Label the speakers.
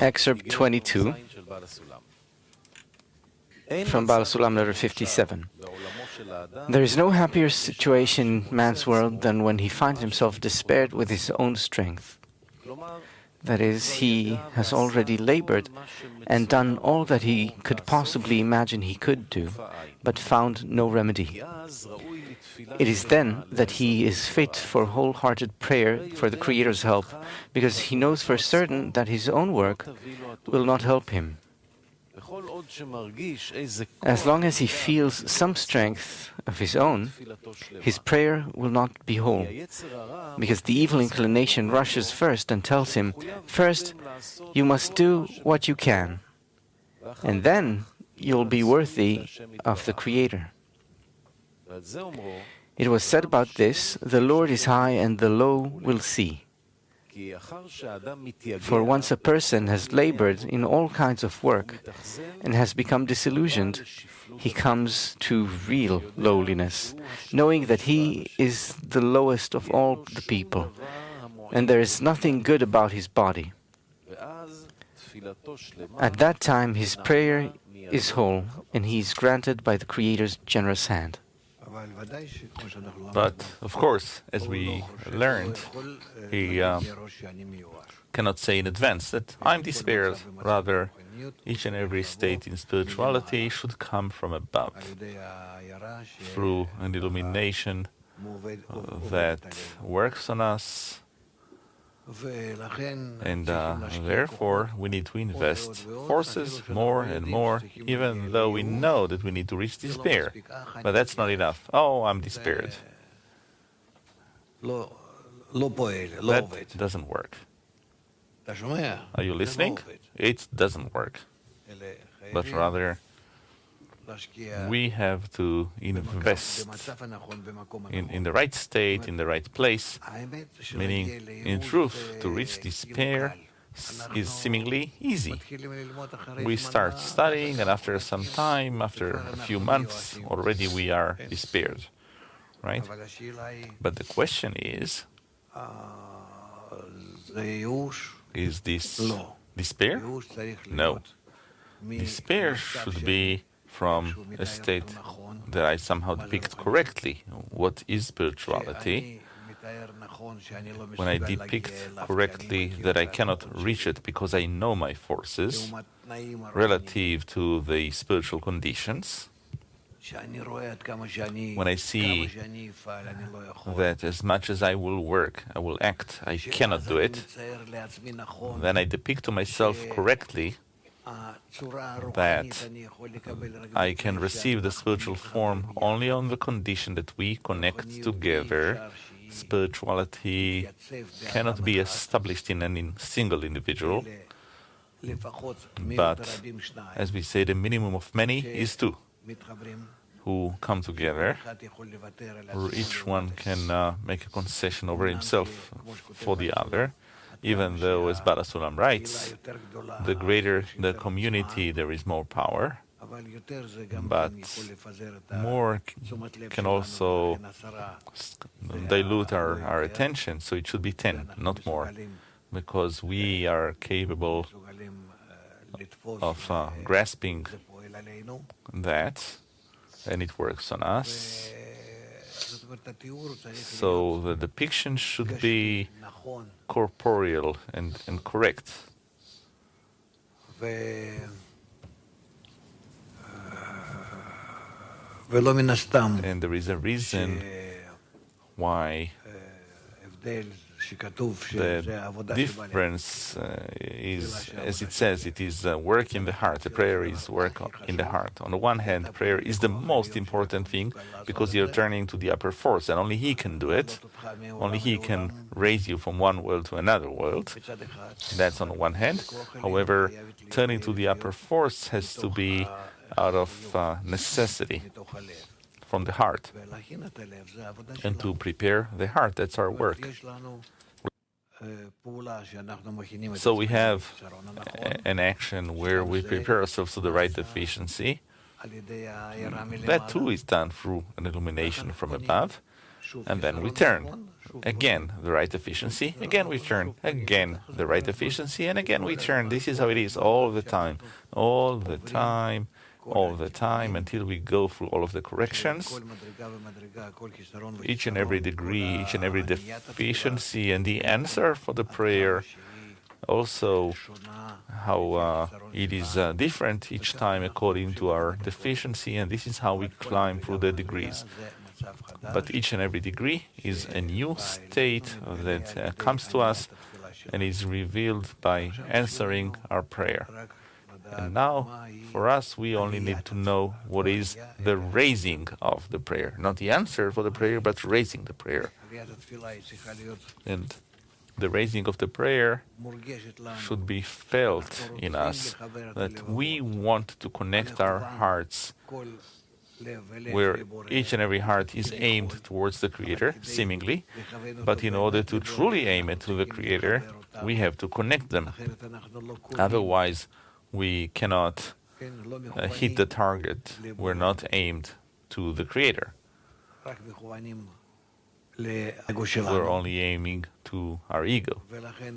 Speaker 1: Excerpt 22 from Baal Sulam letter 57. There is no happier situation in man's world than when he finds himself despaired with his own strength. That is, he has already labored and done all that he could possibly imagine he could do, but found no remedy. It is then that he is fit for wholehearted prayer for the Creator's help, because he knows for certain that his own work will not help him. As long as he feels some strength of his own, his prayer will not be whole, because the evil inclination rushes first and tells him, first, you must do what you can, and then you'll be worthy of the Creator. It was said about this, the Lord is high and the low will see. For once a person has labored in all kinds of work and has become disillusioned, he comes to real lowliness, knowing that he is the lowest of all the people, and there is nothing good about his body. At that time his prayer is whole, and he is granted by the Creator's generous hand.
Speaker 2: But, of course, as we learned, he cannot say in advance that I'm despaired. Rather, each and every state in spirituality should come from above, through an illumination that works on us, and therefore we need to invest forces more and more, even though we know that we need to reach despair. But that's not enough. Oh, I'm despaired. That doesn't work. Are you listening? It doesn't work. But rather, we have to invest in the right state, in the right place, meaning, in truth, to reach despair is seemingly easy. We start studying, and after some time, after a few months, already we are despaired, right? But the question is this despair? No. Despair should be from a state that I somehow depict correctly. What is spirituality? When I depict correctly that I cannot reach it because I know my forces relative to the spiritual conditions, when I see that as much as I will work, I will act, I cannot do it, then I depict to myself correctly that I can receive the spiritual form only on the condition that we connect together. Spirituality cannot be established in any single individual, but, as we say, the minimum of many is two, who come together, where each one can make a concession over himself for the other. Even though, as Baal Sulam writes, the greater the community, there is more power, but more can also dilute our attention, so it should be 10, not more, because we are capable of grasping that, and it works on us. So the depiction should be corporeal and correct. And there is a reason why the difference is, as it says, it is work in the heart. The prayer is work in the heart. On the one hand, prayer is the most important thing because you're turning to the upper force, and only He can do it. Only He can raise you from one world to another world. That's on the one hand. However, turning to the upper force has to be out of necessity, from the heart. And to prepare the heart, that's our work. So we have an action where we prepare ourselves to the right efficiency. That too is done through an illumination from above, and then we turn. again the right efficiency, again we turn, again the right efficiency, and again we turn. This is how it is all the time, all the time, all the time, until we go through all of the corrections, each and every degree, each and every deficiency, and the answer for the prayer, also how it is different each time according to our deficiency, and this is how we climb through the degrees. But each and every degree is a new state that comes to us and is revealed by answering our prayer. And now, for us, we only need to know what is the raising of the prayer. Not the answer for the prayer, but raising the prayer. And the raising of the prayer should be felt in us, that we want to connect our hearts where each and every heart is aimed towards the Creator, seemingly, but in order to truly aim it to the Creator, we have to connect them. Otherwise, we cannot hit the target. We're not aimed to the Creator. We're only aiming to our ego.